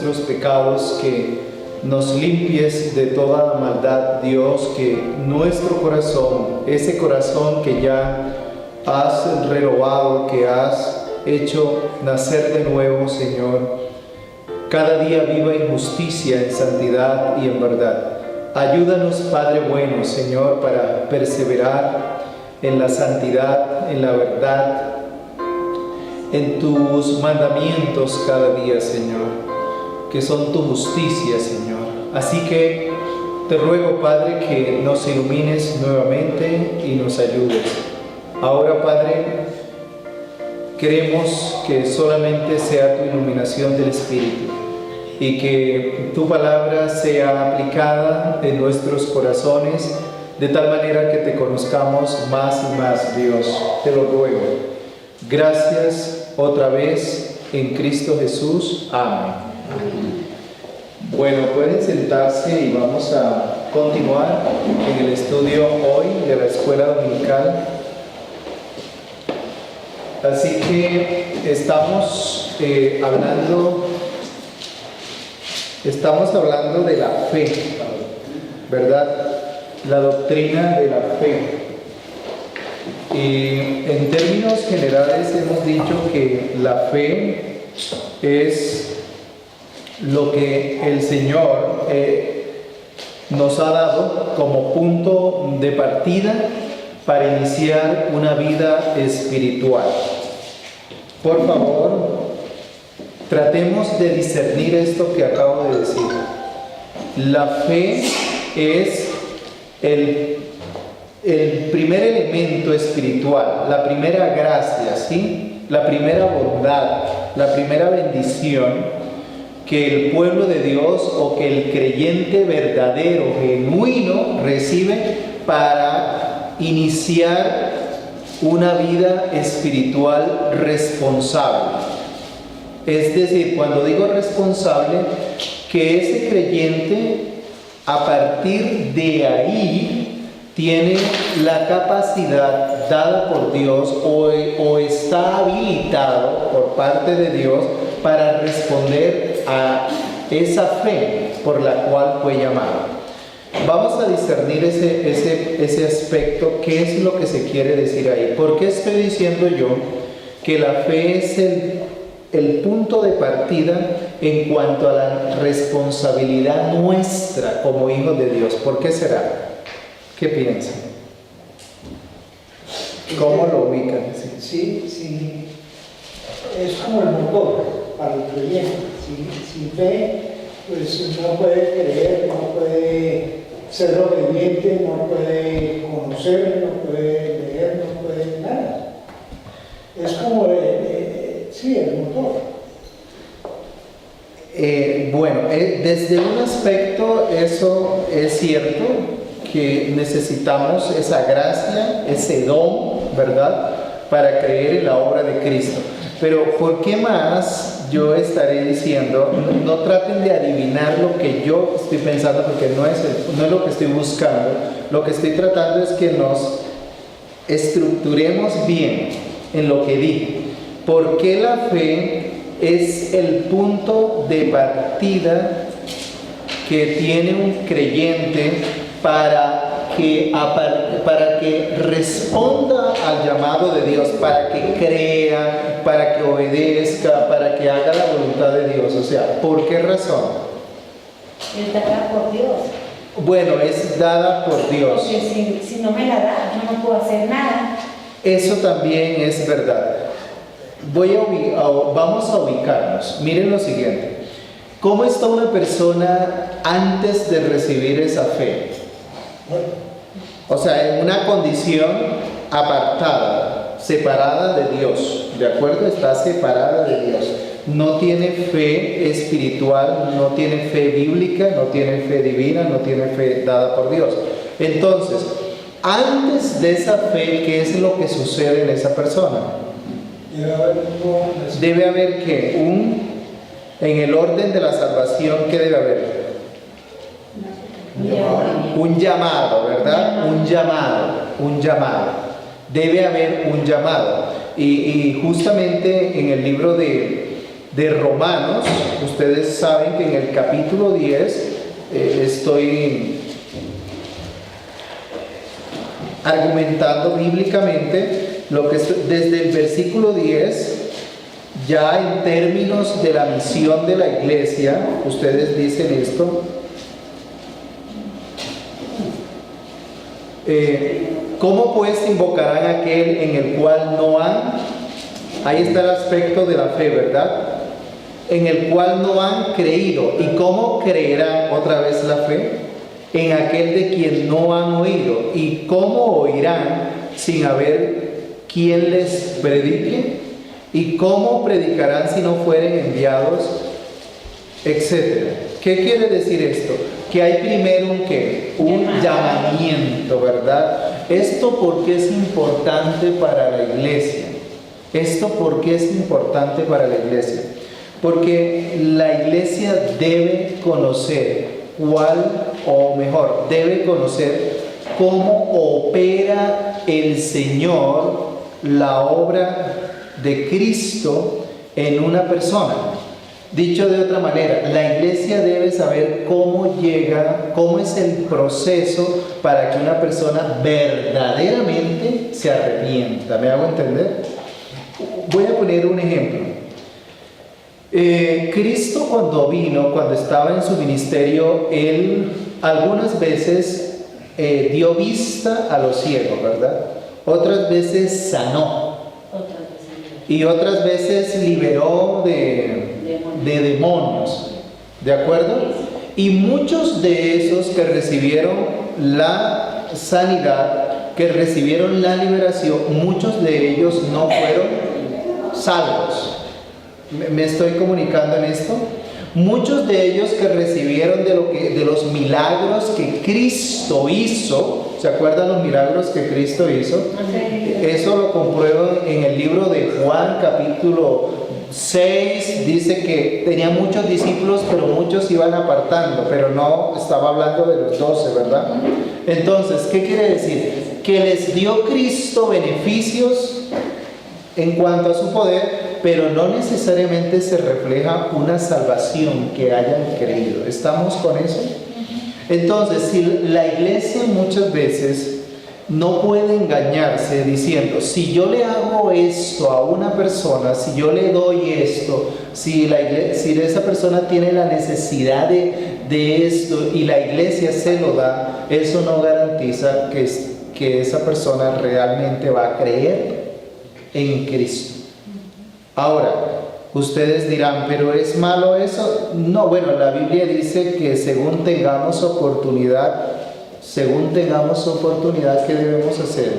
nuestros pecados, que nos limpies de toda maldad, Dios, que nuestro corazón, ese corazón que ya has renovado, que has hecho nacer de nuevo, Señor, cada día viva en justicia, en santidad y en verdad. Ayúdanos, Padre bueno, Señor, para perseverar en la santidad, en la verdad, en tus mandamientos cada día, Señor, que son tu justicia, Señor. Así que te ruego, Padre, que nos ilumines nuevamente y nos ayudes. Ahora, Padre, queremos que solamente sea tu iluminación del Espíritu y que tu palabra sea aplicada en nuestros corazones de tal manera que te conozcamos más y más, Dios. Te lo ruego. Gracias otra vez en Cristo Jesús. Amén. Bueno, pueden sentarse y vamos a continuar en el estudio hoy de la escuela dominical. Así que estamos hablando de la fe, ¿verdad? La doctrina de la fe. Y en términos generales hemos dicho que la fe es lo que el Señor nos ha dado como punto de partida para iniciar una vida espiritual. Por favor, tratemos de discernir esto que acabo de decir. La fe es el primer elemento espiritual, la primera gracia, ¿sí? La primera bondad, la primera bendición que el pueblo de Dios o que el creyente verdadero, genuino, recibe para iniciar una vida espiritual responsable. Es decir, cuando digo responsable, que ese creyente a partir de ahí tiene la capacidad dada por Dios o está habilitado por parte de Dios para responder a esa fe por la cual fue llamado. Vamos a discernir ese aspecto, qué es lo que se quiere decir ahí. ¿Por qué estoy diciendo yo que la fe es el punto de partida en cuanto a la responsabilidad nuestra como hijos de Dios? ¿Por qué será? ¿Qué piensan? ¿Cómo lo ubican? Sí, es como el motor para el creyente. Sin fe, pues no puede creer, no puede ser obediente, no puede conocer, no puede leer, no puede nada. Es como el motor. Bueno, desde un aspecto eso es cierto, que necesitamos esa gracia, ese don, ¿verdad?, para creer en la obra de Cristo. Pero ¿por qué más yo estaré diciendo? No traten de adivinar lo que yo estoy pensando, porque no es lo que estoy buscando. Lo que estoy tratando es que nos estructuremos bien en lo que dije. ¿Por qué la fe es el punto de partida que tiene un creyente para que responda al llamado de Dios, para que crea, para que obedezca, para que haga la voluntad de Dios? O sea, ¿por qué razón? Es dada por Dios. Bueno, es dada por Dios. Porque si no me la da, no puedo hacer nada. Eso también es verdad. Vamos a ubicarnos. Miren lo siguiente. ¿Cómo está una persona antes de recibir esa fe? O sea, en una condición apartada, separada de Dios, ¿de acuerdo? Está separada de Dios. No tiene fe espiritual, no tiene fe bíblica, no tiene fe divina, no tiene fe dada por Dios. Entonces, antes de esa fe, ¿qué es lo que sucede en esa persona? Debe haber ¿qué? En el orden de la salvación, ¿qué debe haber? Un llamado, ¿verdad? Un llamado. Debe haber un llamado. Y justamente en el libro de de Romanos. Ustedes saben que en el capítulo 10 estoy argumentando bíblicamente lo que es desde el versículo 10, ya en términos de la misión de la iglesia. Ustedes dicen esto: ¿cómo pues invocarán a aquel en el cual no han? Ahí está el aspecto de la fe, ¿verdad? En el cual no han creído. ¿Y cómo creerán otra vez la fe? En aquel de quien no han oído. ¿Y cómo oirán sin haber quien les predique? ¿Y cómo predicarán si no fueren enviados? Etcétera. ¿Qué quiere decir esto? Que hay primero un llamamiento, ¿verdad? Esto porque es importante para la iglesia. Esto porque es importante para la iglesia. Porque la iglesia debe conocer debe conocer cómo opera el Señor la obra de Cristo en una persona. Dicho de otra manera, la iglesia debe saber cómo es el proceso para que una persona verdaderamente se arrepienta. ¿Me hago entender? Voy a poner un ejemplo. Cristo cuando estaba en su ministerio, Él algunas veces dio vista a los ciegos, ¿verdad? Otras veces sanó. Y otras veces liberó de demonios. ¿De acuerdo? Y muchos de esos que recibieron la sanidad, que recibieron la liberación, muchos de ellos no fueron salvos. ¿Me estoy comunicando en esto? Muchos de ellos que recibieron de los milagros que Cristo hizo. ¿Se acuerdan los milagros que Cristo hizo? Eso lo compruebo en el libro de Juan, capítulo 6. Dice que tenía muchos discípulos, pero muchos iban apartando, pero no estaba hablando de los 12, ¿verdad? Entonces, ¿qué quiere decir? Que les dio Cristo beneficios en cuanto a su poder, pero no necesariamente se refleja una salvación que hayan creído. ¿Estamos con eso? Entonces, si la iglesia muchas veces no puede engañarse diciendo, si yo le hago esto a una persona, si yo le doy esto, si esa persona tiene la necesidad de esto y la iglesia se lo da, eso no garantiza que esa persona realmente va a creer en Cristo. Ahora, ustedes dirán, ¿pero es malo eso? No, bueno, la Biblia dice que según tengamos oportunidad, ¿qué debemos hacer?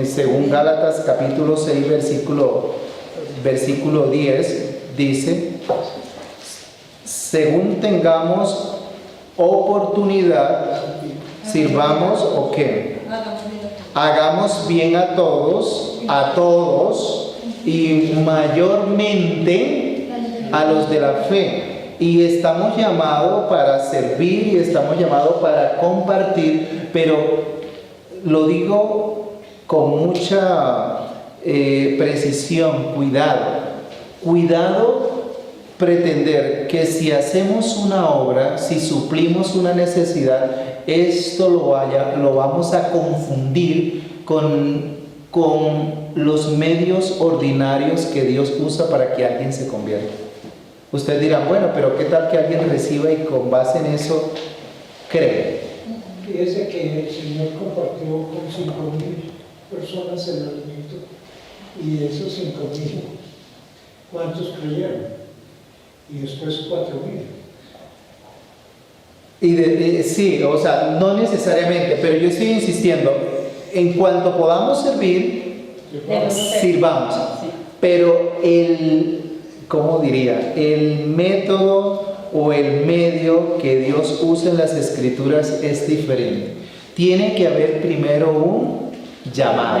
Según Gálatas capítulo 6, versículo 10, dice, según tengamos oportunidad, sirvamos o qué? Hagamos bien a todos, y mayormente a los de la fe. Y estamos llamados para servir y estamos llamados para compartir, pero lo digo con mucha precisión, cuidado pretender que si hacemos una obra, si suplimos una necesidad, esto lo vamos a confundir con los medios ordinarios que Dios usa para que alguien se convierta. Ustedes dirán, bueno, pero ¿qué tal que alguien reciba y con base en eso cree? Fíjese que el Señor compartió con 5,000 personas el alimento, y de esos 5,000, ¿cuántos creyeron? Y después 4,000. Sí, o sea, no necesariamente, pero yo estoy insistiendo, en cuanto podamos servir, sirvamos. Pero el método o el medio que Dios usa en las Escrituras es diferente. Tiene que haber primero un llamado.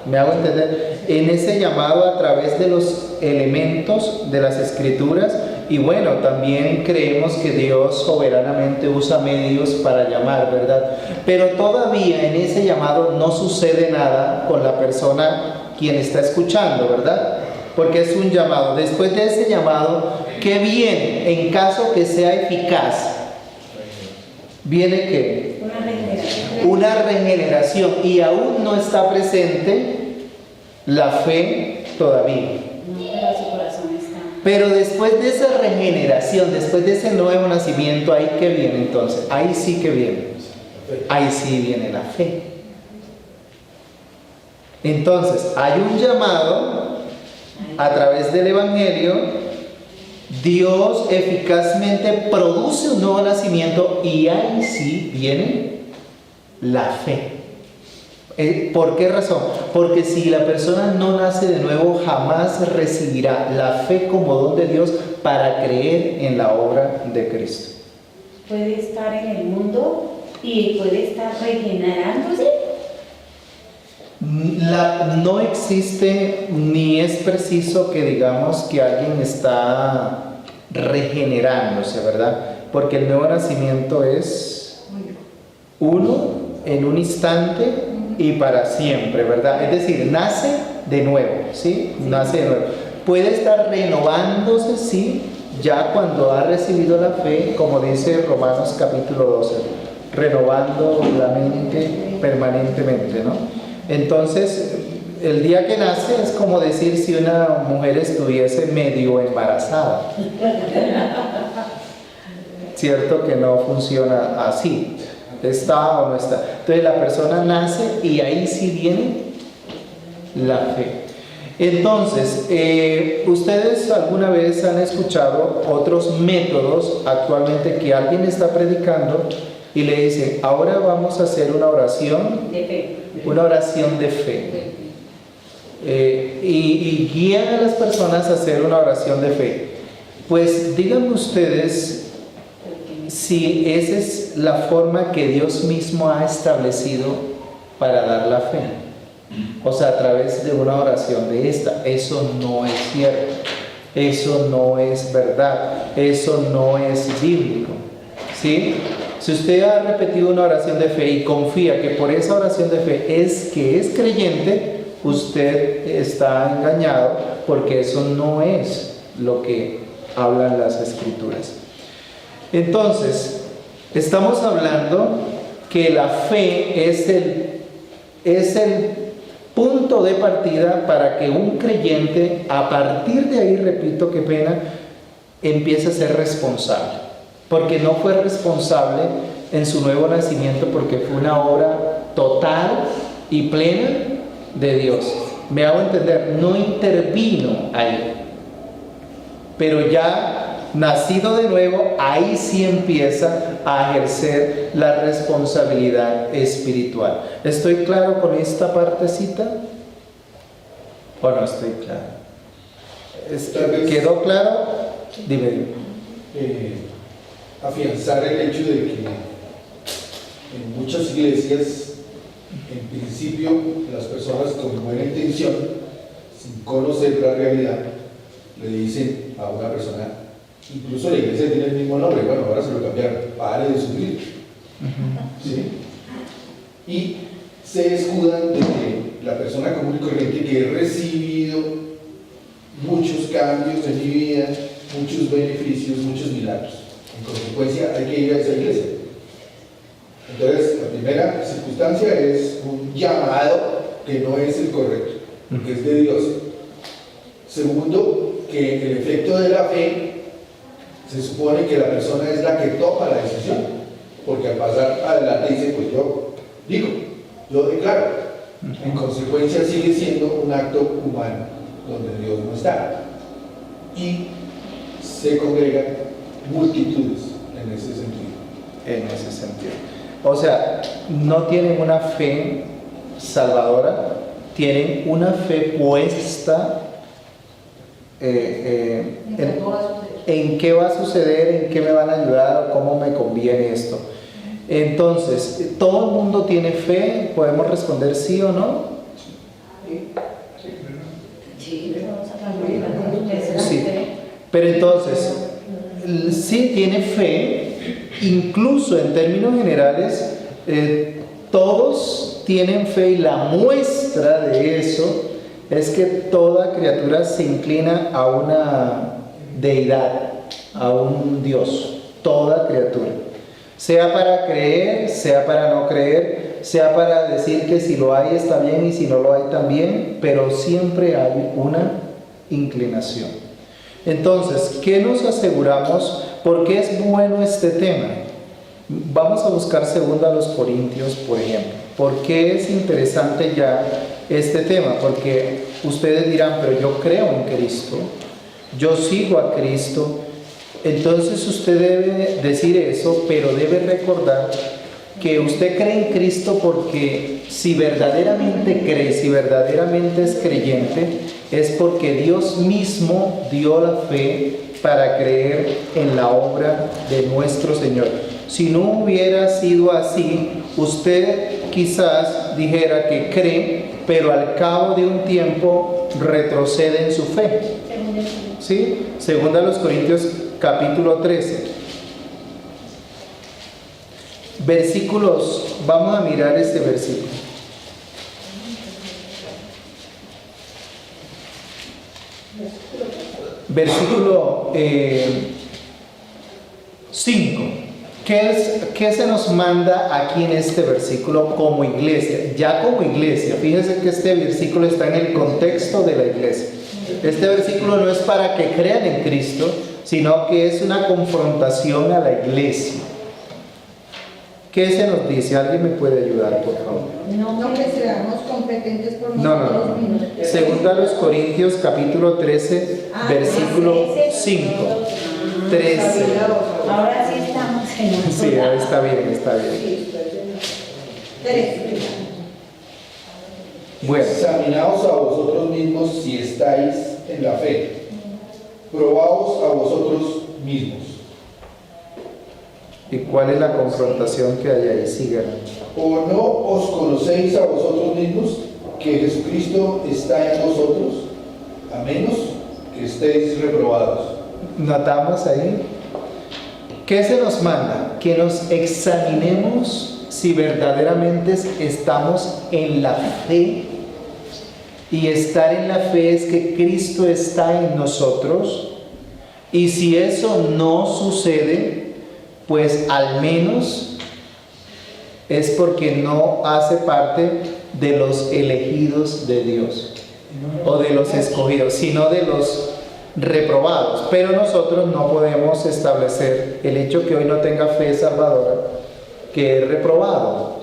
¿Me hago entender? En ese llamado a través de los elementos de las Escrituras. Y bueno, también creemos que Dios soberanamente usa medios para llamar, ¿verdad? Pero todavía en ese llamado no sucede nada con la persona quien está escuchando, ¿verdad? porque es un llamado. Después de ese llamado, ¿qué viene? En caso que sea eficaz, ¿viene qué? Una regeneración. Una regeneración, y aún no está presente la fe todavía. No, pero su corazón está. Pero después de esa regeneración, después de ese nuevo nacimiento, ¿ahí qué viene entonces? Ahí sí que viene. Ahí sí viene la fe. Entonces, hay un llamado a través del Evangelio. Dios eficazmente produce un nuevo nacimiento y ahí sí viene la fe. ¿Por qué razón? Porque si la persona no nace de nuevo, jamás recibirá la fe como don de Dios para creer en la obra de Cristo. Puede estar en el mundo y puede estar regenerándose. No existe ni es preciso que digamos que alguien está regenerándose, ¿verdad? Porque el nuevo nacimiento es uno en un instante y para siempre, ¿verdad? Es decir, nace de nuevo, ¿sí? Nace de nuevo. Puede estar renovándose, sí, ya cuando ha recibido la fe, como dice Romanos capítulo 12, renovando la mente permanentemente, ¿no? Entonces, el día que nace es como decir si una mujer estuviese medio embarazada. Cierto que no funciona así. ¿Está o no está? Entonces la persona nace y ahí sí viene la fe. Entonces, ¿ustedes alguna vez han escuchado otros métodos actualmente que alguien está predicando y le dice, ahora vamos a hacer una oración De fe. una oración de fe? Y guían a las personas a hacer una oración de fe. Pues díganme ustedes si esa es la forma que Dios mismo ha establecido para dar la fe. O sea, a través de una oración de esta. Eso no es cierto. Eso no es verdad. Eso no es bíblico. ¿Sí? Si usted ha repetido una oración de fe y confía que por esa oración de fe es que es creyente, usted está engañado, porque eso no es lo que hablan las Escrituras. Entonces, estamos hablando que la fe es el punto de partida para que un creyente, a partir de ahí, repito, qué pena, empiece a ser responsable. Porque no fue responsable en su nuevo nacimiento, porque fue una obra total y plena de Dios. Me hago entender, no intervino ahí. Pero ya nacido de nuevo, ahí sí empieza a ejercer la responsabilidad espiritual. ¿Estoy claro con esta partecita? ¿O no estoy claro? ¿Quedó claro? Dime. Afianzar el hecho de que en muchas iglesias, en principio, las personas con buena intención, sin conocer la realidad, le dicen a una persona, incluso la iglesia tiene el mismo nombre, bueno, ahora se lo cambiaron, pare de sufrir. ¿Sí? Y se escudan de que la persona común y corriente que he recibido muchos cambios en mi vida, muchos beneficios, muchos milagros. En consecuencia, hay que ir a esa iglesia. Entonces, la primera circunstancia es un llamado que no es el correcto, que es de Dios. Segundo, que el efecto de la fe se supone que la persona es la que toma la decisión, porque al pasar adelante dice, pues yo digo, yo declaro. En consecuencia, sigue siendo un acto humano, donde Dios no está. Y se congregan multitudes en ese sentido. En ese sentido. O sea, no tienen una fe salvadora, tienen una fe puesta en qué va a suceder, en qué me van a ayudar o cómo me conviene esto. Entonces, ¿todo el mundo tiene fe? ¿Podemos responder sí o no? Sí. Pero entonces, sí tiene fe, incluso en términos generales, todos tienen fe, y la muestra de eso es que toda criatura se inclina a una deidad, a un Dios, toda criatura. Sea para creer, sea para no creer, sea para decir que si lo hay está bien y si no lo hay también, pero siempre hay una inclinación. Entonces, ¿qué nos aseguramos? ¿Por qué es bueno este tema? Vamos a buscar 2 Corintios, por ejemplo. ¿Por qué es interesante ya este tema? Porque ustedes dirán, pero yo creo en Cristo, yo sigo a Cristo. Entonces usted debe decir eso, pero debe recordar que usted cree en Cristo porque si verdaderamente cree, si verdaderamente es creyente, es porque Dios mismo dio la fe para creer en la obra de nuestro Señor. Si no hubiera sido así, usted quizás dijera que cree, pero al cabo de un tiempo retrocede en su fe. ¿Sí? 2 Corintios capítulo 13. Versículos, vamos a mirar este versículo. Versículo 5. ¿Qué se nos manda aquí en este versículo como iglesia? Ya como iglesia, fíjense que este versículo está en el contexto de la iglesia. Este versículo no es para que crean en Cristo, sino que es una confrontación a la iglesia. ¿Qué se nos dice? ¿Alguien me puede ayudar, por favor? No que seamos competentes por No. nosotros mismos. 2 Corintios capítulo 13, versículo 5. 13. Ahora sí estamos en otro Sí, lado. está bien. Bueno, Examinaos a vosotros mismos si estáis en la fe. Probaos a vosotros mismos. ¿y cuál es la confrontación que hay ahí? Sigan. ¿O no os conocéis a vosotros mismos que Jesucristo está en vosotros, a menos que estéis reprobados? ¿Notamos ahí? ¿Qué se nos manda? Que nos examinemos si verdaderamente estamos en la fe. Y estar en la fe es que Cristo está en nosotros. Y si eso no sucede, pues al menos es porque no hace parte de los elegidos de Dios o de los escogidos, sino de los reprobados. Pero nosotros no podemos establecer el hecho que hoy no tenga fe salvadora, que es reprobado.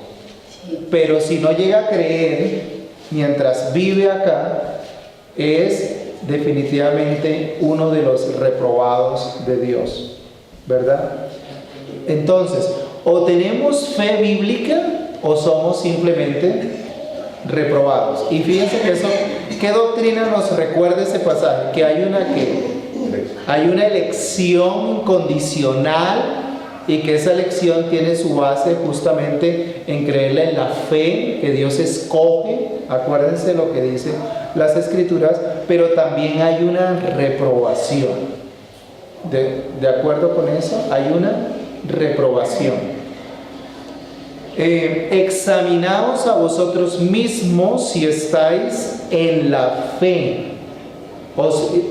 Pero si no llega a creer mientras vive acá, es definitivamente uno de los reprobados de Dios, ¿verdad? Entonces, o tenemos fe bíblica o somos simplemente reprobados. Y fíjense que eso, ¿qué doctrina nos recuerda ese pasaje? Que hay una elección condicional y que esa elección tiene su base justamente en creerle en la fe que Dios escoge. Acuérdense lo que dicen las Escrituras, pero también hay una reprobación. ¿De acuerdo con eso? Hay una reprobación. Examinaos a vosotros mismos si estáis en la fe.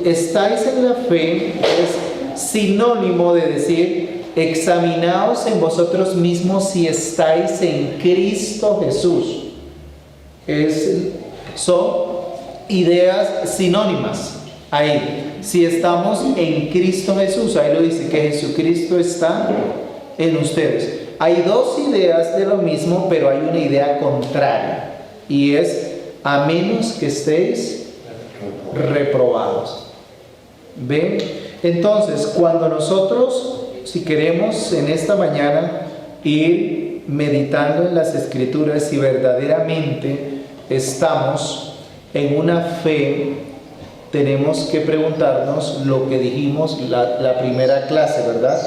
Estáis en la fe es sinónimo de decir examinaos en vosotros mismos si estáis en Cristo Jesús. Son ideas sinónimas ahí. Si estamos en Cristo Jesús, ahí lo dice, que Jesucristo está en ustedes. Hay dos ideas de lo mismo, pero hay una idea contraria, y es a menos que estéis reprobados. ¿Ven? Entonces, cuando nosotros, si queremos en esta mañana ir meditando en las Escrituras, si verdaderamente estamos en una fe, tenemos que preguntarnos lo que dijimos la primera clase, ¿verdad?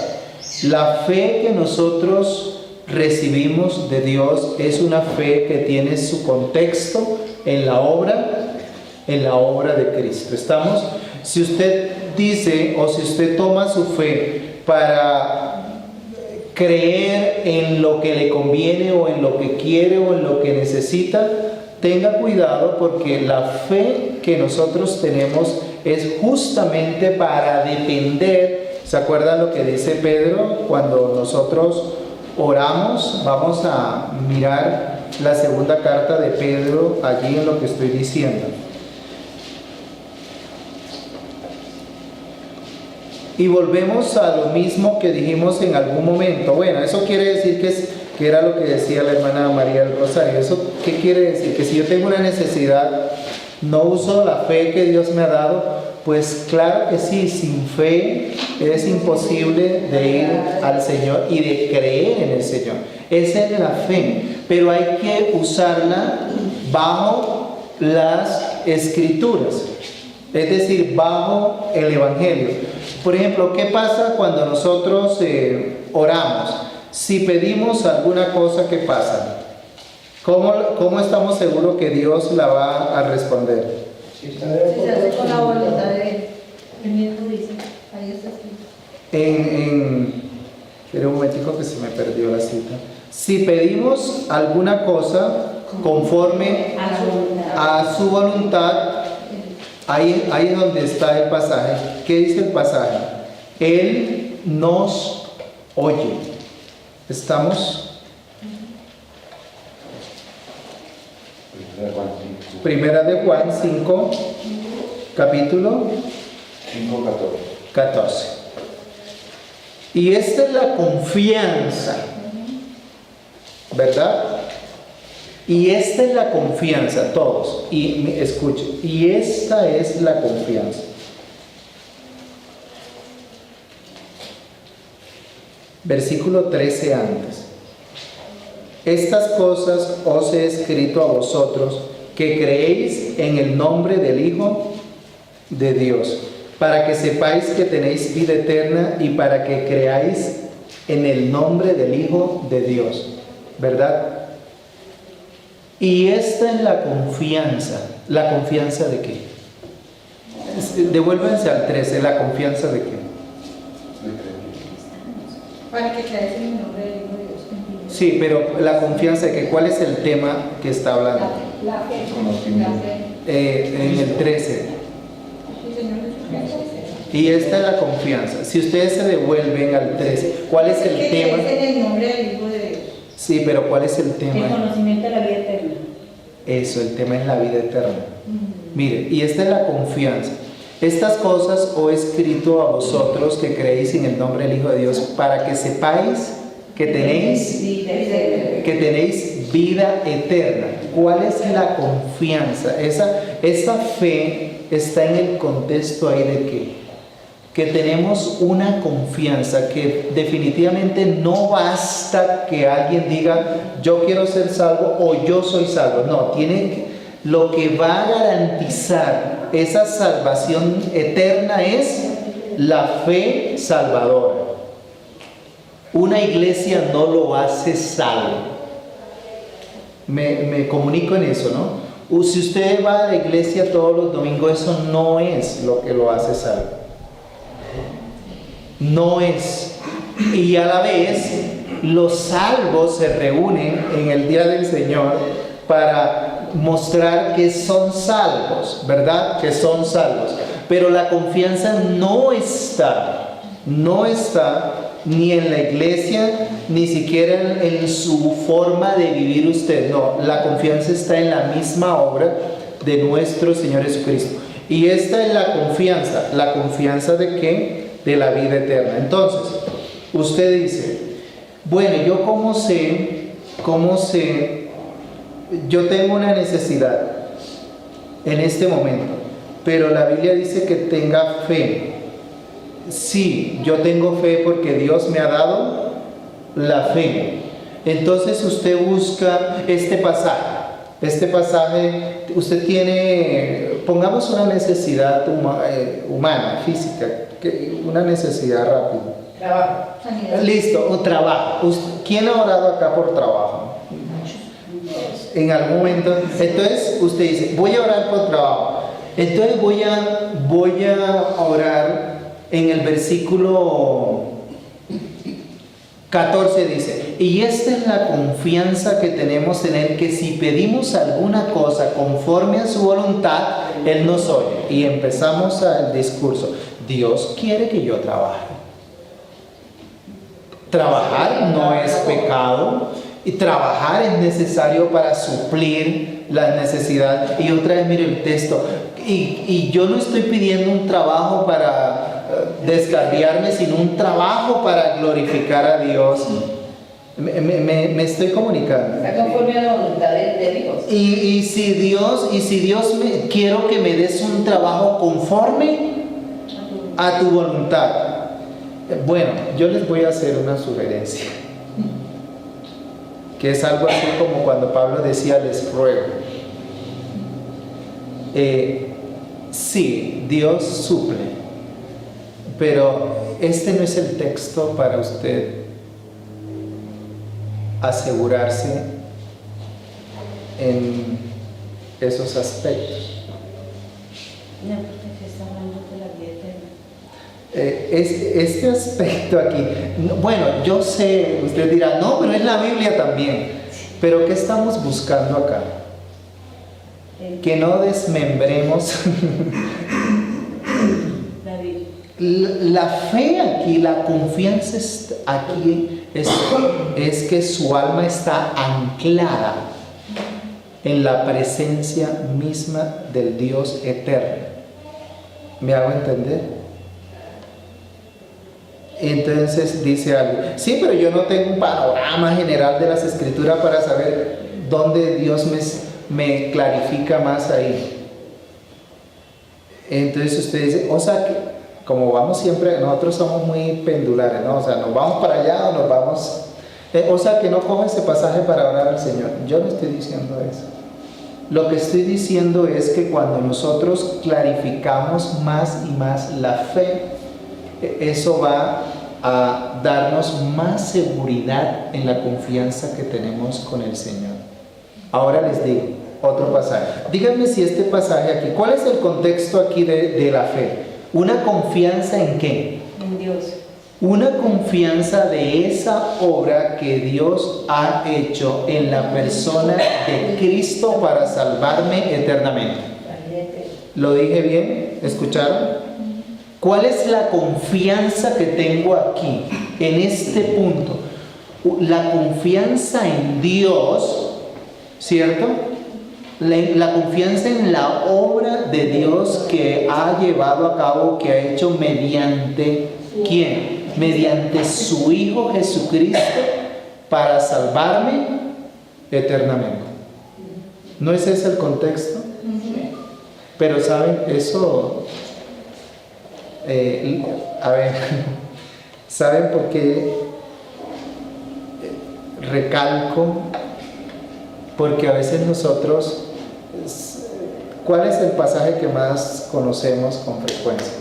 La fe que nosotros recibimos de Dios es una fe que tiene su contexto en la obra de Cristo. ¿Estamos? Si usted dice o si usted toma su fe para creer en lo que le conviene o en lo que quiere o en lo que necesita, tenga cuidado porque la fe que nosotros tenemos es justamente para depender. ¿Se acuerdan lo que dice Pedro cuando nosotros oramos? Vamos a mirar la segunda carta de Pedro allí en lo que estoy diciendo. Y volvemos a lo mismo que dijimos en algún momento. Bueno, eso quiere decir que era lo que decía la hermana María del Rosario. ¿Eso qué quiere decir? Que si yo tengo una necesidad, no uso la fe que Dios me ha dado. Pues claro que sí, sin fe es imposible de ir al Señor y de creer en el Señor. Esa es la fe, pero hay que usarla bajo las Escrituras, es decir, bajo el Evangelio. Por ejemplo, ¿qué pasa cuando nosotros oramos? Si pedimos alguna cosa, ¿qué pasa? ¿Cómo estamos seguros que Dios la va a responder? Si está de Si se hace con la acuerdo, voluntad de Él. El mismo dice. Ahí está escrito. Espera un momentico que se me perdió la cita. Si pedimos alguna cosa conforme A su voluntad. a su voluntad, ahí es donde está el pasaje. ¿Qué dice el pasaje? Él nos oye. ¿Estamos? Primera de Juan 5, capítulo 14. Y esta es la confianza, ¿verdad? Y esta es la confianza, todos. Y escuchen, y esta es la confianza. Versículo 13 antes. Estas cosas os he escrito a vosotros que creéis en el nombre del Hijo de Dios, para que sepáis que tenéis vida eterna y para que creáis en el nombre del Hijo de Dios, ¿verdad? Y esta es la confianza. ¿La confianza de qué? Devuélvense al 13, ¿la confianza de qué? Para que creáis en el nombre del Hijo de Dios. Sí, pero la confianza de que, ¿cuál es el tema que está hablando? La fe. Conocimiento. La fe. En el 13. Sí, Señor Jesucristo. Y esta es la confianza. Si ustedes se devuelven al 13, ¿cuál es el Que tema? creéis en el nombre del Hijo de Dios. Sí, pero ¿cuál es el El tema? conocimiento de la vida eterna. Eso, el tema es la vida eterna. Mire, y esta es la confianza. Estas cosas os he escrito a vosotros que creéis en el nombre del Hijo de Dios, para que sepáis que tenéis vida eterna. ¿Cuál es la confianza? Esa fe está en el contexto ahí de que tenemos una confianza que definitivamente no basta que alguien diga yo quiero ser salvo o yo soy salvo. No, lo que va a garantizar esa salvación eterna es la fe salvadora. Una iglesia no lo hace salvo. Me comunico en eso, ¿no? Si usted va a la iglesia todos los domingos, eso no es lo que lo hace salvo. No es. Y a la vez, los salvos se reúnen en el día del Señor para mostrar que son salvos, ¿verdad? Que son salvos. Pero la confianza no está ni en la iglesia, ni siquiera en su forma de vivir usted. No, la confianza está en la misma obra de nuestro Señor Jesucristo. Y esta es la confianza de ¿qué? De la vida eterna. Entonces, usted dice, bueno, ¿yo cómo sé? Yo tengo una necesidad en este momento, pero la Biblia dice que tenga fe. Sí, yo tengo fe porque Dios me ha dado la fe. Entonces usted busca este pasaje, usted tiene, pongamos una necesidad humana, física, una necesidad rápida. Trabajo. Sanidad. Listo, un trabajo. ¿Quién ha orado acá por trabajo? En algún momento. Entonces usted dice, voy a orar por trabajo. Entonces voy a orar en el versículo 14 dice, y esta es la confianza que tenemos en Él, que si pedimos alguna cosa conforme a su voluntad, Él nos oye. Y empezamos el discurso. Dios quiere que yo trabaje. Trabajar no es pecado, y trabajar es necesario para suplir las necesidades. Y otra vez mire el texto, y yo no estoy pidiendo un trabajo para descarriarme, sino un trabajo para glorificar a Dios. Me estoy comunicando. Está conforme a la voluntad de Dios. Y si Dios quiero que me des un trabajo conforme a tu voluntad. Bueno, yo les voy a hacer una sugerencia, que es algo así como cuando Pablo decía, les ruego. Sí, Dios suple, pero este no es el texto para usted asegurarse en esos aspectos. No, porque se está hablando de la vida eterna. Este aspecto aquí, bueno, yo sé, usted dirá, no, pero es la Biblia también. Pero ¿qué estamos buscando acá? Que no desmembremos La Biblia. la fe aquí, la confianza aquí es que su alma está anclada en la presencia misma del Dios eterno. ¿Me hago entender? Entonces dice algo, sí, pero yo no tengo un panorama general de las escrituras para saber dónde Dios me clarifica más ahí. Entonces usted dice, o sea, que como vamos siempre, nosotros somos muy pendulares, ¿no? O sea, nos vamos para allá o nos vamos, o sea, que no coja ese pasaje para orar al Señor. Yo no estoy diciendo eso. Lo que estoy diciendo es que cuando nosotros clarificamos más y más la fe, eso va a darnos más seguridad en la confianza que tenemos con el Señor. Ahora les digo otro pasaje. Díganme si este pasaje aquí, ¿cuál es el contexto aquí de la fe? ¿Una confianza en qué? En Dios. Una confianza de esa obra que Dios ha hecho en la persona de Cristo para salvarme eternamente. ¿Lo dije bien? ¿Escucharon? ¿Cuál es la confianza que tengo aquí, en este punto? La confianza en Dios, ¿cierto? La confianza en la obra de Dios que ha llevado a cabo, que ha hecho mediante ¿quién? Mediante su Hijo Jesucristo para salvarme eternamente. ¿No es ese el contexto? Pero saben, eso... a ver, ¿saben por qué recalco? Porque a veces nosotros, ¿cuál es el pasaje que más conocemos con frecuencia?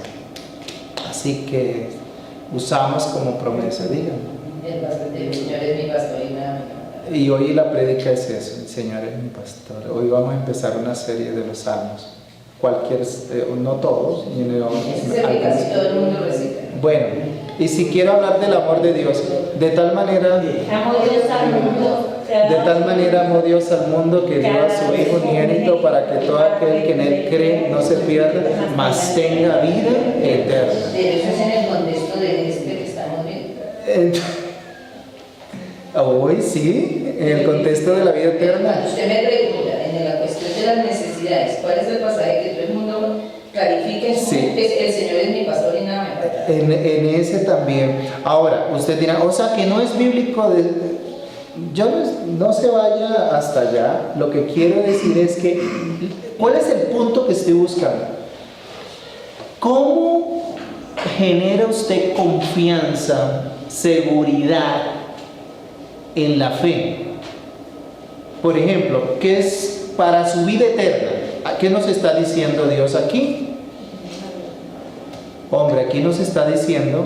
Así que usamos como promesa, díganme. El Señor es mi pastor y nada me... Y hoy la prédica es eso, el Señor es mi pastor. Hoy vamos a empezar una serie de los salmos. Cualquier, no todos, Ese es el que casi todo el mundo recita. Bueno, y si quiero hablar del amor de Dios, de tal manera Amó Dios al mundo. de tal manera amó Dios al mundo que dio a su Hijo unigénito para que todo aquel que en Él cree no se pierda, mas tenga vida eterna. Pero eso es en el contexto de este que estamos viendo. Hoy sí, en el contexto de la vida eterna. Cuando usted me pregunta en la cuestión de las necesidades, ¿cuál es el pasaje que todo el mundo clarifique? Sí. El Señor es mi pastor y nada me falta. En ese también. Ahora, usted dirá, o sea que no es bíblico. Yo no se vaya hasta allá. Lo que quiero decir es que, ¿cuál es el punto que estoy buscando? ¿Cómo genera usted confianza, seguridad en la fe? Por ejemplo, ¿qué es para su vida eterna? ¿Qué nos está diciendo Dios aquí? Hombre, aquí nos está diciendo,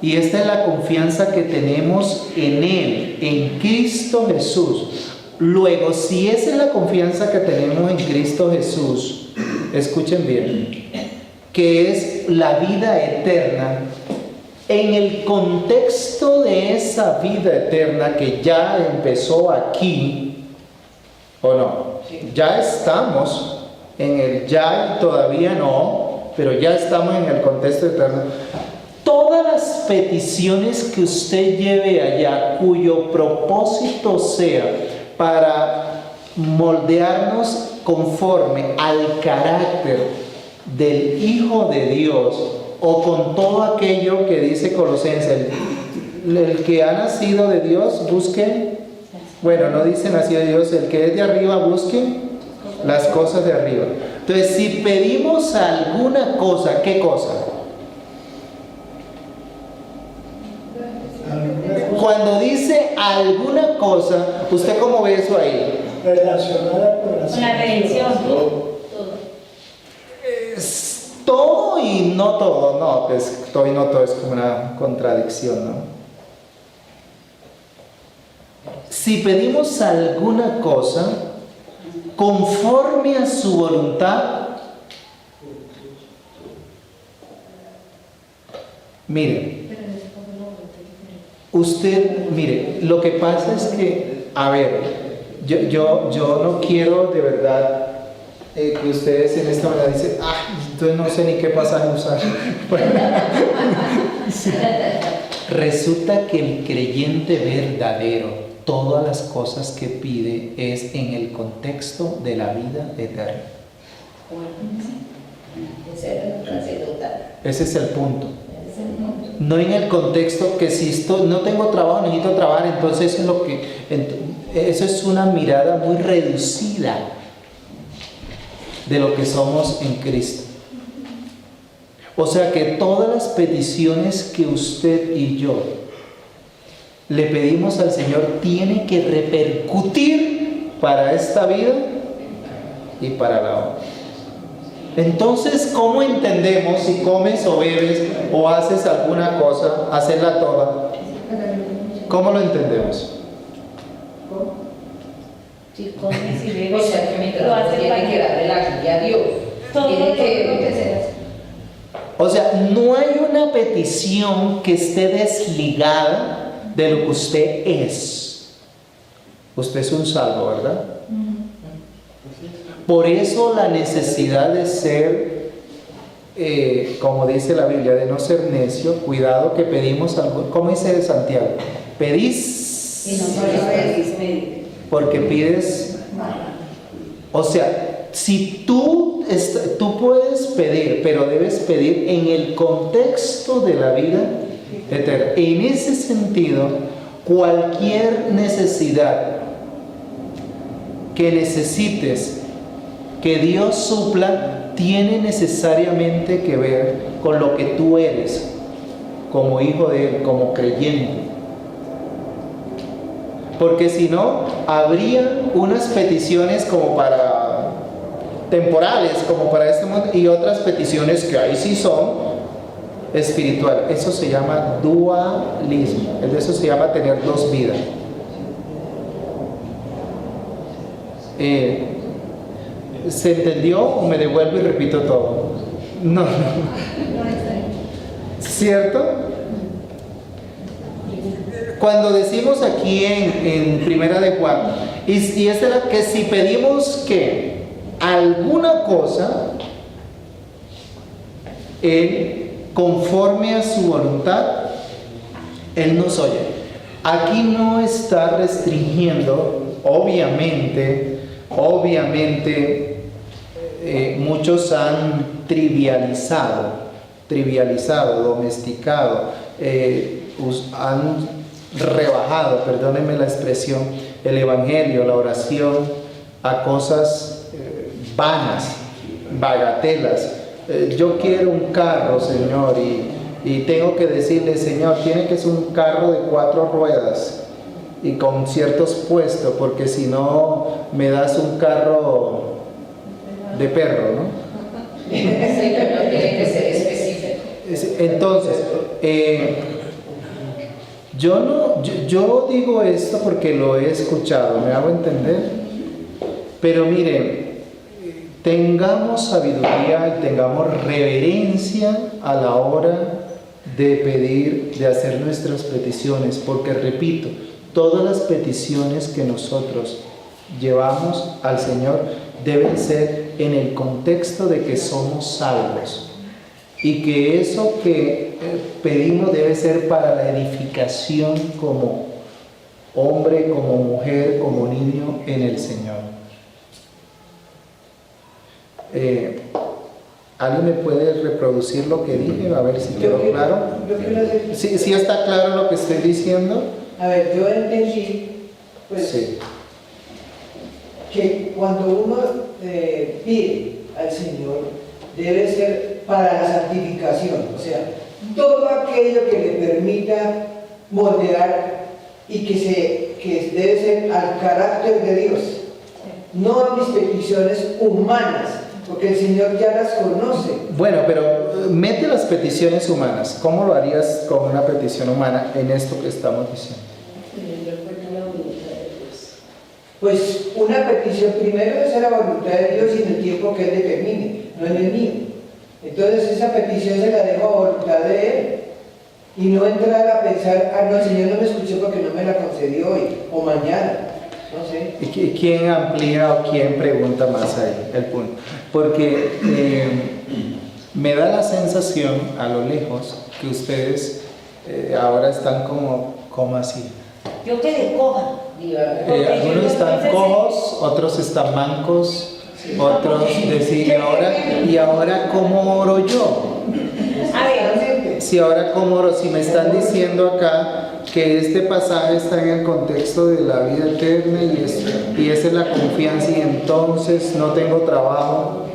y esta es la confianza que tenemos en Él, en Cristo Jesús. Luego, si esa es la confianza que tenemos en Cristo Jesús, escuchen bien, que es la vida eterna, en el contexto de esa vida eterna que ya empezó aquí, ¿o no? Ya estamos en el ya y todavía no, pero ya estamos en el contexto eterno. Todas las peticiones que usted lleve allá, cuyo propósito sea para moldearnos conforme al carácter del Hijo de Dios, o con todo aquello que dice Colosenses, el que ha nacido de Dios, busque, bueno, no dice nacido de Dios, el que es de arriba, busque las cosas de arriba. Entonces, si pedimos alguna cosa, ¿qué cosa? Cuando dice alguna cosa, ¿usted cómo ve eso ahí? Relacionada con la redención. Es todo y no todo, no, pues todo y no todo es como una contradicción, ¿no? Si pedimos alguna cosa conforme a su voluntad, mire, lo que pasa es que, a ver, yo no quiero de verdad que ustedes en esta manera dicen, entonces no sé ni qué pasaje usar. Sí. Resulta que el creyente verdadero, todas las cosas que pide es en el contexto de la vida eterna. Ese es el punto. No en el contexto que si no tengo trabajo, necesito trabajar, entonces eso es una mirada muy reducida de lo que somos en Cristo. O sea que todas las peticiones que usted y yo le pedimos al Señor tienen que repercutir para esta vida y para la otra. Entonces, ¿cómo entendemos si comes o bebes o haces alguna cosa, hacerla toda? ¿Cómo lo entendemos? Si comes y O bebes, sea que mientras lo uno hace tiene que darle la gloria a Dios. Tiene que O sea, no hay una petición que esté desligada de lo que usted es. Usted es un salvo, ¿verdad? Por eso la necesidad de ser, como dice la Biblia, de no ser necio. Cuidado que pedimos algo. ¿Cómo dice Santiago? Pedís y no podéis pedir. porque pides. O sea, si tú puedes pedir, pero debes pedir en el contexto de la vida eterna. En ese sentido, cualquier necesidad que necesites que Dios supla tiene necesariamente que ver con lo que tú eres como hijo de Él, como creyente. Porque si no, habría unas peticiones como para temporales, como para este mundo, y otras peticiones que ahí sí son espirituales. Eso se llama dualismo. Eso se llama tener dos vidas. ¿Se entendió o me devuelvo y repito todo? No. ¿Cierto? Cuando decimos aquí en Primera de Juan, y es de la que si pedimos que alguna cosa, Él, conforme a su voluntad, Él nos oye. Aquí no está restringiendo, obviamente, muchos han trivializado, domesticado, han rebajado, perdónenme la expresión, el evangelio, la oración a cosas vanas, bagatelas. Yo quiero un carro, Señor, y tengo que decirle, Señor, tiene que ser un carro de 4 ruedas y con ciertos puestos, porque si no me das un carro de perro, ¿no? Sí, pero no tiene que ser específico. Entonces, yo digo esto porque lo he escuchado, ¿me hago entender? Pero miren, tengamos sabiduría y tengamos reverencia a la hora de pedir, de hacer nuestras peticiones, porque repito, todas las peticiones que nosotros llevamos al Señor deben ser en el contexto de que somos salvos y que eso que pedimos debe ser para la edificación como hombre, como mujer, como niño en el Señor. ¿Alguien me puede reproducir lo que dije? A ver si quedó claro. Yo quiero decir, ¿Sí está claro lo que estoy diciendo? a ver, yo entendí, pues, Sí. que cuando uno pide al Señor, debe ser para la santificación, o sea, todo aquello que le permita moldear y que debe ser al carácter de Dios, no a mis peticiones humanas, porque el Señor ya las conoce. Bueno, pero mete las peticiones humanas. ¿Cómo lo harías con una petición humana en esto que estamos diciendo? Pues una petición primero debe ser la voluntad de Dios y en el tiempo que Él determine, no en el mío. Entonces esa petición se la dejo a voluntad de Él y no entrar a pensar, no, el Señor no me escuchó porque no me la concedió hoy o mañana, no sé. ¿Y quién amplía o quién pregunta más ahí el punto? Porque me da la sensación a lo lejos que ustedes ahora están como así. Yo quedé coja. Algunos están cojos, otros están mancos, otros deciden ¿y ahora cómo oro yo? A ver, Si ahora cómo oro, si me están diciendo acá que este pasaje está en el contexto de la vida eterna y esa es la confianza y entonces no tengo trabajo.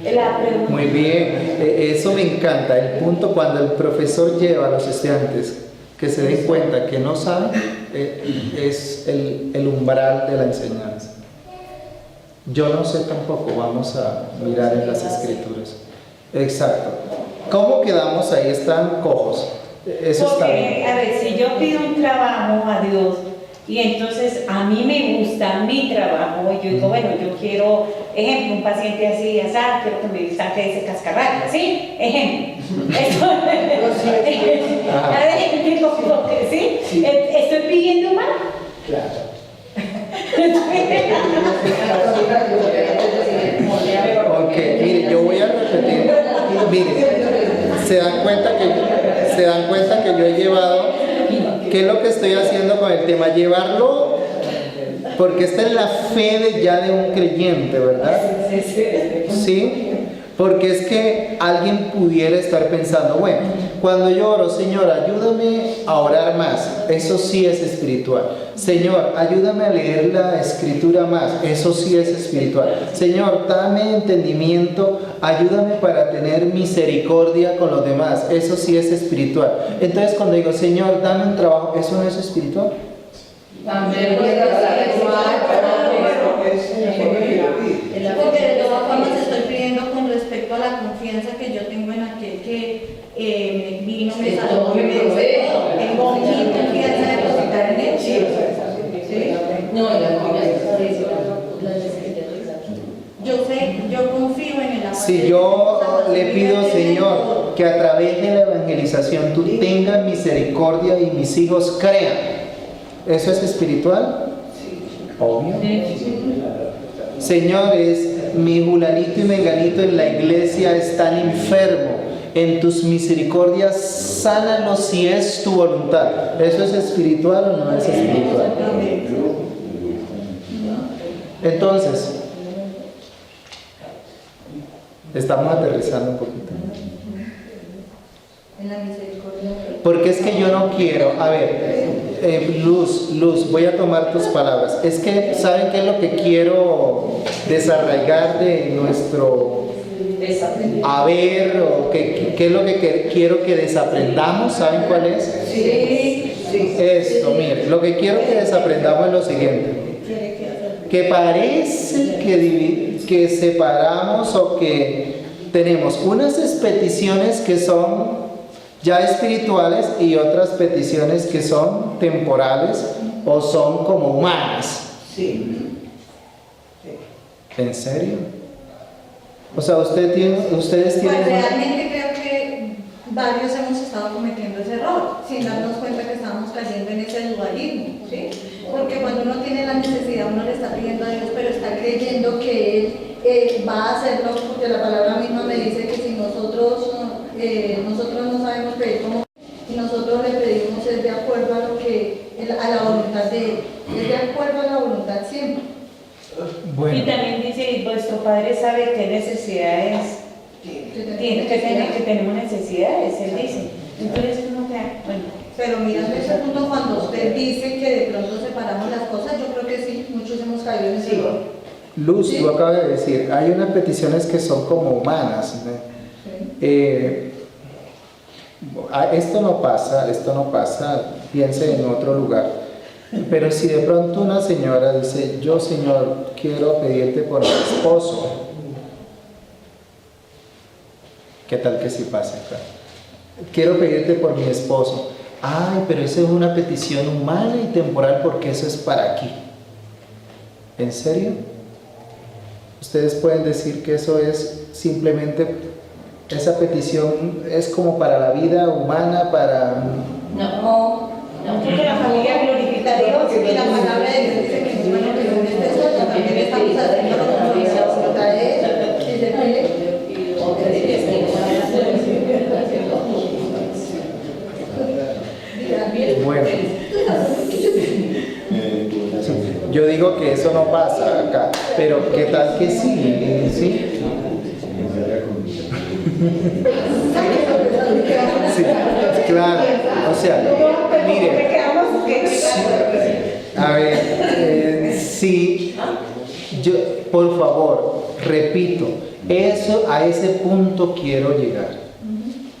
la pregunta. Muy bien, eso me encanta, el punto cuando el profesor lleva a los estudiantes que se den cuenta que no saben, es el umbral de la enseñanza. Yo no sé tampoco, vamos a mirar en las escrituras. Exacto. ¿Cómo quedamos ahí? Están cojos. Eso está bien. Porque, a ver, si yo pido un trabajo a Dios y entonces a mí me gusta mi trabajo, y yo digo, bueno, yo quiero, ejemplo, un paciente así, quiero que me saque ese cascarrabias, ¿sí? Ejemplo. Eso, a ver, digo, ¿sí? ¿Estoy pidiendo mal? Claro. Ok, mire, yo voy a repetir. Mire, se dan cuenta que yo he llevado, ¿qué es lo que estoy haciendo con el tema? Llevarlo, porque esta es la fe de un creyente, ¿verdad? Sí. Porque es que alguien pudiera estar pensando, bueno, cuando yo oro, Señor, ayúdame a orar más, eso sí es espiritual. Señor, ayúdame a leer la escritura más, eso sí es espiritual. Señor, dame entendimiento, ayúdame para tener misericordia con los demás, eso sí es espiritual. Entonces cuando digo, Señor, dame un trabajo, ¿eso no es espiritual? También puede porque de todas formas estoy pidiendo con respecto a la confianza que yo tengo en aquel que me vino, me salvó, me dio todo. Tengo mi confianza de depositar en él. ¿Sí? No, la confianza yo confío en el amor. Si yo le pido, Señor, que a través de la evangelización tú tengas misericordia y mis hijos crean, ¿eso es espiritual? Obvio. Señores, mi Julanito y Menganito en la iglesia están enfermos. En tus misericordias, sánalos si es tu voluntad. ¿Eso es espiritual o no es espiritual? Entonces, estamos aterrizando un poquito. En la misericordia. Porque es que yo no quiero, a ver, Luz, voy a tomar tus palabras. Es que, ¿saben qué es lo que quiero desarraigar de nuestro haber? O qué es lo que quiero que desaprendamos? ¿Saben cuál es? Sí. Esto, mire, lo que quiero que desaprendamos es lo siguiente. Que parece que separamos o que tenemos unas peticiones que son ya espirituales y otras peticiones que son temporales o son como humanas. Sí. ¿En serio? O sea, ustedes Pues tienen... realmente creo que varios hemos estado cometiendo ese error, sin darnos cuenta que estamos cayendo en ese dualismo, ¿sí? Porque cuando uno tiene la necesidad, uno le está pidiendo a Dios, pero está creyendo que Él va a hacerlo, porque la palabra misma me dice que si nosotros no sabemos pedir como, y nosotros le pedimos es de acuerdo a lo que, a la voluntad de Él, es de acuerdo a la voluntad siempre. Bueno, Y también dice, vuestro Padre sabe qué necesidades que tenemos necesidades, Él dice. Entonces uno queda, bueno. Pero mirando ese punto, cuando usted dice que de pronto separamos las cosas, yo creo que sí, muchos hemos caído en ese error. Luz, Sí. tú acabas de decir, hay unas peticiones que son como humanas, ¿no? Sí. Esto no pasa, piense en otro lugar. Pero si de pronto una señora dice, yo Señor, quiero pedirte por mi esposo, ¿qué tal que sí pase acá? Quiero pedirte por mi esposo. Ay, pero esa es una petición humana y temporal porque eso es para aquí. ¿En serio? Ustedes pueden decir que eso es simplemente, esa petición es como para la vida humana, para... No. Porque la familia glorifica a Dios. Y la palabra de Dios dice que es bueno que Dios esté solo, también estamos haciendo lo que nos voluntad de Él. Y se pide. Bueno, yo digo que eso no pasa acá, pero ¿qué tal que sí? ¿Sí? Sí, claro, o sea, mire, a ver, sí, yo, por favor, repito, a ese punto quiero llegar.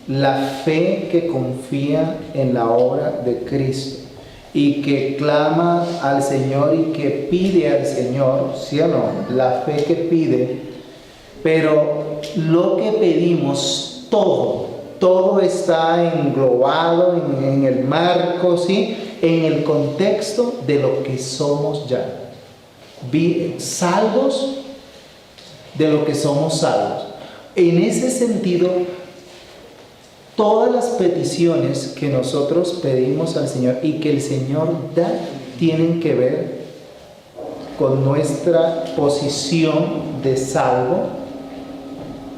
La fe que confía en la obra de Cristo y que clama al Señor y que pide al Señor, ¿sí o no? La fe que pide, pero lo que pedimos, todo está englobado en el marco, ¿sí? En el contexto de lo que somos ya. Salvos de lo que somos salvos. En ese sentido, todas las peticiones que nosotros pedimos al Señor y que el Señor da, tienen que ver con nuestra posición de salvo,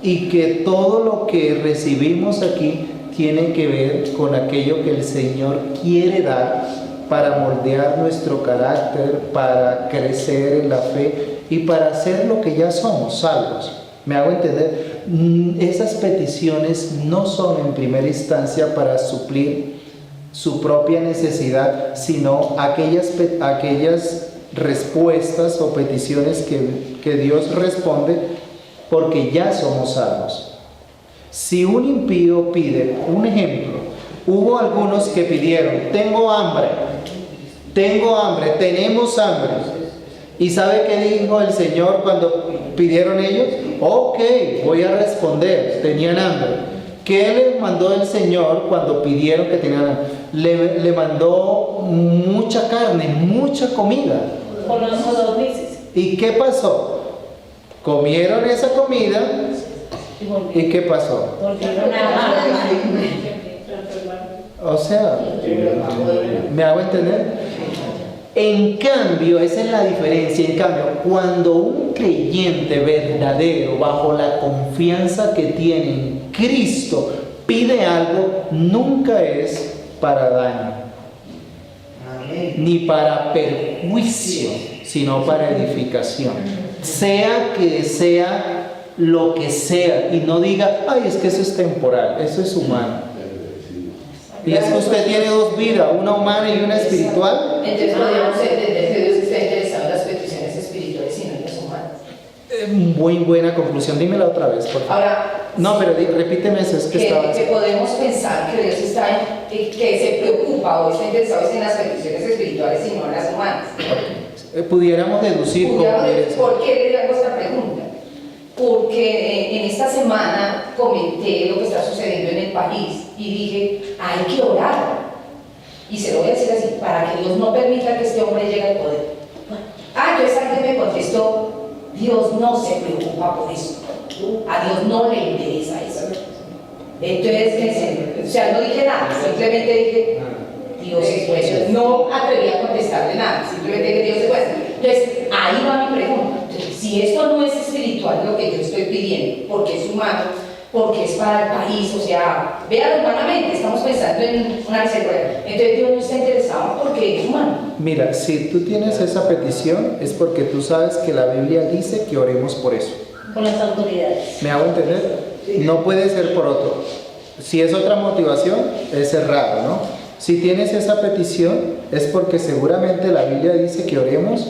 y que todo lo que recibimos aquí tiene que ver con aquello que el Señor quiere dar para moldear nuestro carácter, para crecer en la fe y para ser lo que ya somos, salvos. ¿Me hago entender? Esas peticiones no son en primera instancia para suplir su propia necesidad, sino aquellas respuestas o peticiones que Dios responde porque ya somos salvos. Si un impío pide, un ejemplo, hubo algunos que pidieron, tengo hambre, tenemos hambre. ¿Y sabe qué dijo el Señor cuando pidieron ellos? Ok, voy a responder, tenían hambre. ¿Qué les mandó el Señor cuando pidieron que tenían hambre? Le mandó mucha carne, mucha comida. Conozco 2 meses. ¿Y qué pasó? Comieron esa comida y ¿qué pasó? Volvieron a O sea, ¿me hago entender? En cambio, esa es la diferencia. En cambio, cuando un creyente verdadero, bajo la confianza que tiene en Cristo, pide algo, nunca es para daño, ni para perjuicio, sino para edificación. Sea que sea lo que sea, y no diga, ay, es que eso es temporal, eso es humano. Y es que usted tiene 2 vidas, una humana y una espiritual. Entonces podríamos entender que Dios está interesado en las peticiones espirituales y no en las humanas. Muy buena conclusión, dímela otra vez, por favor. Ahora, No, pero repíteme eso, es que estaba... que podemos pensar que Dios está que se preocupa o está interesado en las peticiones espirituales y no en las humanas. Pudiéramos deducir Pudiéramos concluir eso. ¿Por qué le hago esta pregunta? Porque en esta semana comenté lo que está sucediendo en el país y dije, hay que orar. Y se lo voy a decir así, para que Dios no permita que este hombre llegue al poder. Entonces alguien me contestó, Dios no se preocupa por eso. A Dios no le interesa eso. Entonces, o sea, no dije nada, simplemente dije, Dios es bueno. No atreví a contestarle nada, simplemente dije, Dios es bueno. Entonces, ahí va mi pregunta. Entonces, si esto no es espiritual lo que yo estoy pidiendo, porque es humano, porque es para el país, o sea, véalo humanamente, estamos pensando en una reserva. Entonces Dios no está interesado porque es humano. Mira, si tú tienes esa petición es porque tú sabes que la Biblia dice que oremos por eso. Con las autoridades. ¿Me hago entender? No puede ser por otro. Si es otra motivación, es raro, ¿no? Si tienes esa petición es porque seguramente la Biblia dice que oremos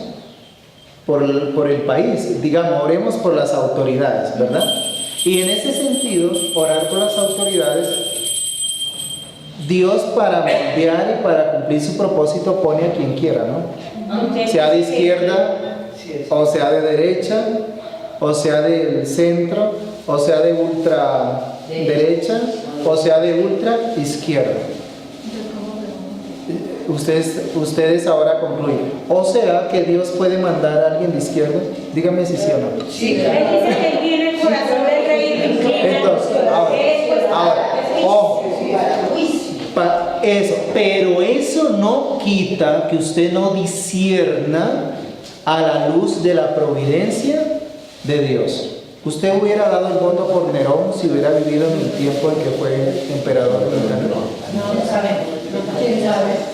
por el país, digamos, oremos por las autoridades, ¿verdad? Y en ese sentido, orar por las autoridades, Dios para moldear y para cumplir su propósito pone a quien quiera, ¿no? Sea de izquierda, o sea de derecha, o sea del centro, o sea de ultraderecha, o sea de ultra izquierda. Ustedes ahora concluyen. O sea que Dios puede mandar a alguien de izquierda. Dígame si sí o no. Sí, Él dice que él tiene el corazón del rey. Entonces, ahora, ojo, eso, pero eso no quita que usted no discierna a la luz de la providencia de Dios. ¿Usted hubiera dado el voto por Nerón si hubiera vivido en el tiempo en que fue emperador romano? No sabemos. ¿Quién sabe?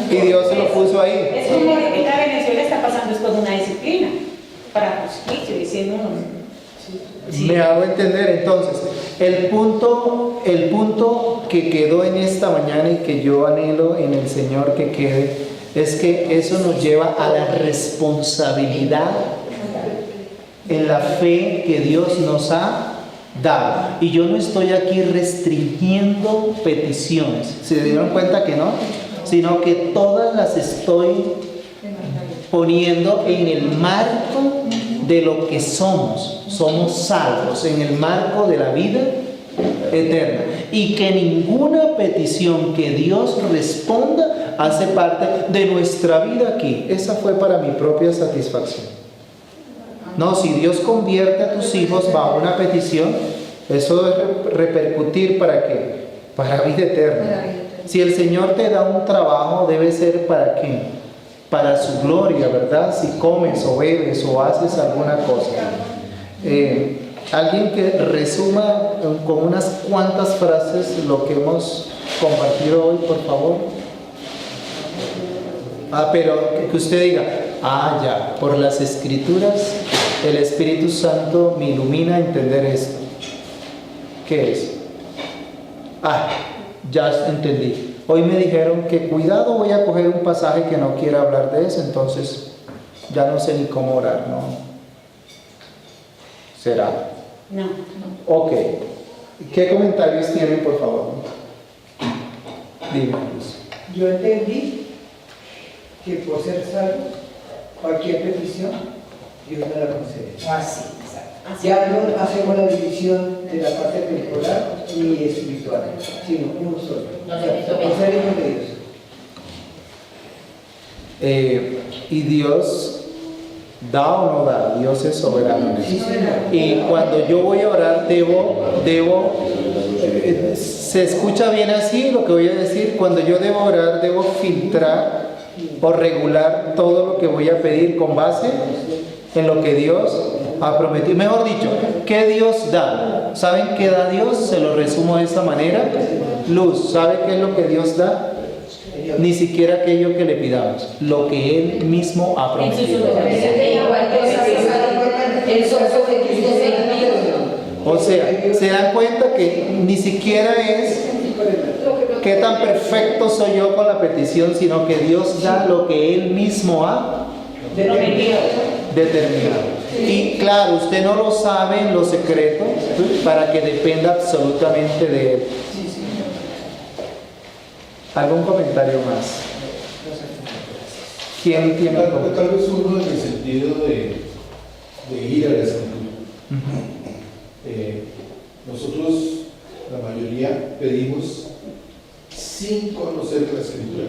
Y Dios se lo puso ahí. Es como ahorita Venezuela está pasando esto de una disciplina para justicia, diciendo Me hago entender. Entonces, el punto que quedó en esta mañana y que yo anhelo en el Señor que quede, es que eso nos lleva a la responsabilidad en la fe que Dios nos ha dado. Y yo no estoy aquí restringiendo peticiones, ¿se dieron cuenta que no? Sino que todas las estoy poniendo en el marco de lo que somos salvos, en el marco de la vida eterna, y que ninguna petición que Dios responda hace parte de nuestra vida aquí. Esa fue para mi propia satisfacción. No, si Dios convierte a tus hijos bajo una petición, eso debe repercutir ¿para qué? Para vida eterna. Si el Señor te da un trabajo, debe ser ¿para qué? Para su gloria, ¿verdad? Si comes o bebes o haces alguna cosa. Alguien que resuma con unas cuantas frases lo que hemos compartido hoy, por favor. Pero que usted diga, ya, por las Escrituras el Espíritu Santo me ilumina a entender esto. ¿Qué es? Ya entendí. Hoy me dijeron que cuidado, voy a coger un pasaje que no quiera hablar de eso, entonces ya no sé ni cómo orar, ¿no? ¿Será? no. Ok. ¿Qué comentarios tienen, por favor? Dime, Luz. Yo entendí que por ser salvo, cualquier petición, Dios me la concede. Así, Ya no hacemos la división de la parte temporal y espiritual, sino uno solo. No se hizo Por ser hijos de Dios. Y Dios da o no da, Dios es soberano en Sí, eso. señor. Y cuando yo voy a orar, se escucha bien así lo que voy a decir. Cuando yo debo orar, debo filtrar o regular todo lo que voy a pedir con base en lo que Dios ha prometido. Mejor dicho, ¿qué Dios da? ¿Saben qué da Dios? Se lo resumo de esta manera. Luz, ¿sabe qué es lo que Dios da? Ni siquiera aquello que le pidamos, lo que Él mismo ha prometido. O sea, se dan cuenta que ni siquiera es qué tan perfecto soy yo con la petición, sino que Dios da lo que Él mismo ha determinado. Y claro, usted no lo sabe en lo secreto para que dependa absolutamente de Él. ¿Algún comentario más? ¿Quién tiene algo? Tal vez uno en el sentido de ir a la escritura. Nosotros, la mayoría, pedimos sin conocer la escritura,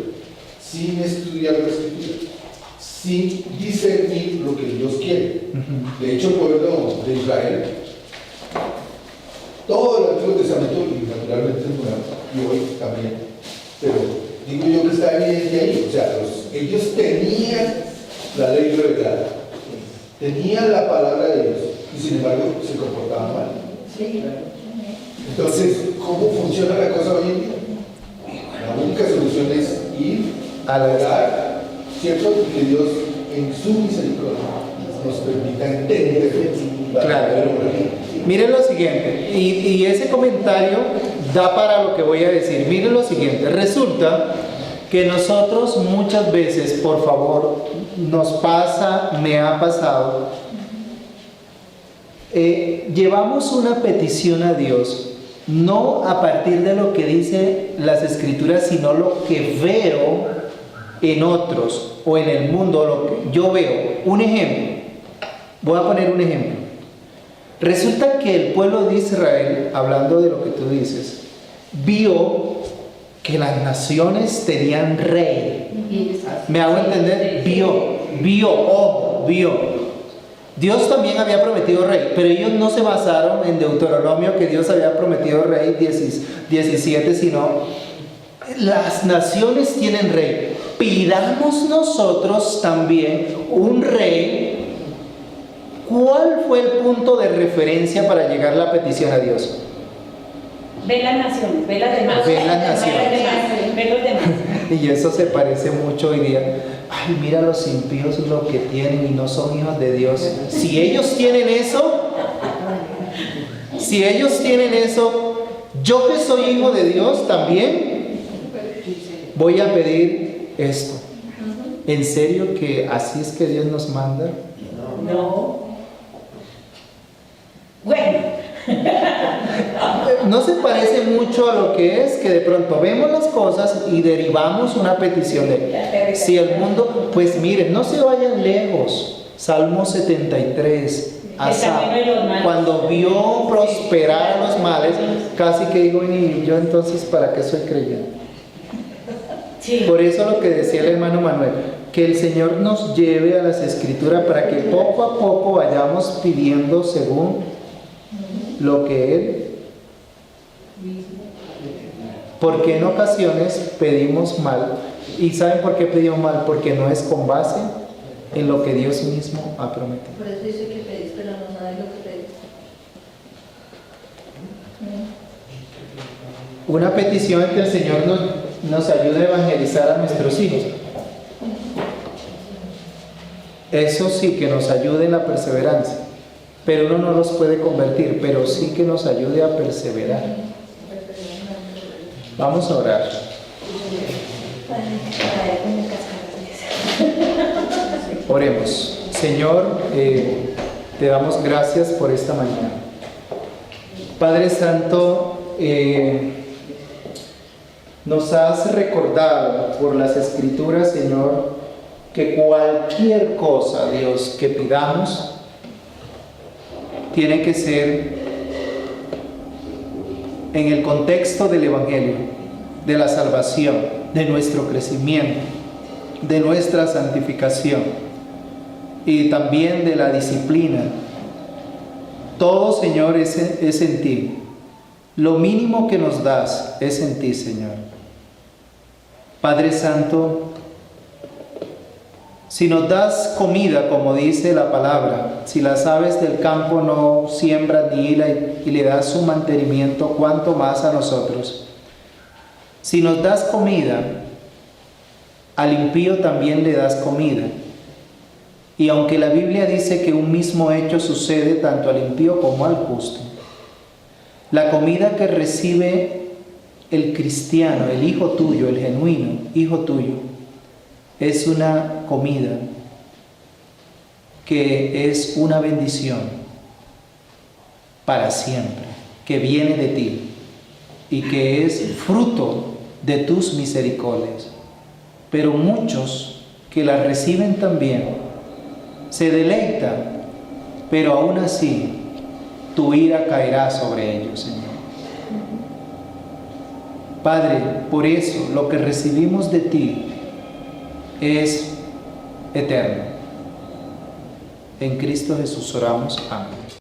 sin estudiar la escritura, sin discernir lo que Dios quiere. De hecho, el pueblo de Israel Testamento y naturalmente el Nuevo, y hoy también, pero digo yo que está evidente ahí, o sea, ellos tenían la ley revelada, tenían la palabra de Dios, y sin embargo se comportaban mal. Entonces, ¿cómo funciona la cosa hoy en día? La única solución es ir a orar, ¿cierto? Y que Dios en su misericordia nos permita entender la Claro. verdadera. Miren lo siguiente, y ese comentario da para lo que voy a decir. Miren lo siguiente, resulta que nosotros muchas veces, por favor, nos pasa, me ha pasado, llevamos una petición a Dios, no a partir de lo que dice las Escrituras, sino lo que veo en otros o en el mundo, lo que yo veo. Un ejemplo, voy a poner un ejemplo. Resulta que el pueblo de Israel, hablando de lo que tú dices, vio que las naciones tenían rey. ¿Me hago entender? Vio. Dios también había prometido rey, pero ellos no se basaron en Deuteronomio que Dios había prometido rey 17, sino las naciones tienen rey. Pidamos nosotros también un rey. ¿Cuál fue el punto de referencia para llegar la petición a Dios? Ve las naciones, ve las demás. Ve las naciones. Ve los demás. Y eso se parece mucho hoy día. Ay, mira los impíos lo que tienen y no son hijos de Dios. Si ellos tienen eso, yo que soy hijo de Dios también voy a pedir esto. ¿En serio que así es que Dios nos manda? No. Bueno. ¿No se parece mucho a lo que es que de pronto vemos las cosas y derivamos una petición de si el mundo, pues miren, no se vayan lejos? Salmo 73, Asaf, cuando vio prosperar a los males, casi que digo, y yo entonces ¿para qué soy creyente? Sí. Por eso lo que decía el hermano Manuel, que el Señor nos lleve a las Escrituras para que poco a poco vayamos pidiendo según lo que Él. Porque en ocasiones pedimos mal. ¿Y saben por qué pedimos mal? Porque no es con base en lo que Dios mismo ha prometido. Por eso dice que pedís, pero no sabes lo que pedís. Una petición es que el Señor nos ayude a evangelizar a nuestros hijos. Eso sí, que nos ayude en la perseverancia. Pero uno no los puede convertir, pero sí que nos ayude a perseverar. Vamos a orar. Oremos. Señor, te damos gracias por esta mañana. Padre Santo, nos has recordado por las Escrituras, Señor, que cualquier cosa, Dios, que pidamos, tiene que ser en el contexto del Evangelio, de la salvación, de nuestro crecimiento, de nuestra santificación y también de la disciplina. Todo, Señor, es en ti. Lo mínimo que nos das es en ti, Señor. Padre Santo, si nos das comida, como dice la palabra, si las aves del campo no siembran ni hilan y le das su mantenimiento, ¿cuánto más a nosotros? Si nos das comida, al impío también le das comida. Y aunque la Biblia dice que un mismo hecho sucede tanto al impío como al justo, la comida que recibe el cristiano, el hijo tuyo, el genuino hijo tuyo, es una comida que es una bendición para siempre, que viene de ti y que es fruto de tus misericordias. Pero muchos que la reciben también se deleitan, pero aún así tu ira caerá sobre ellos, Señor. Padre, por eso lo que recibimos de ti es eterno. En Cristo Jesús oramos. Amén.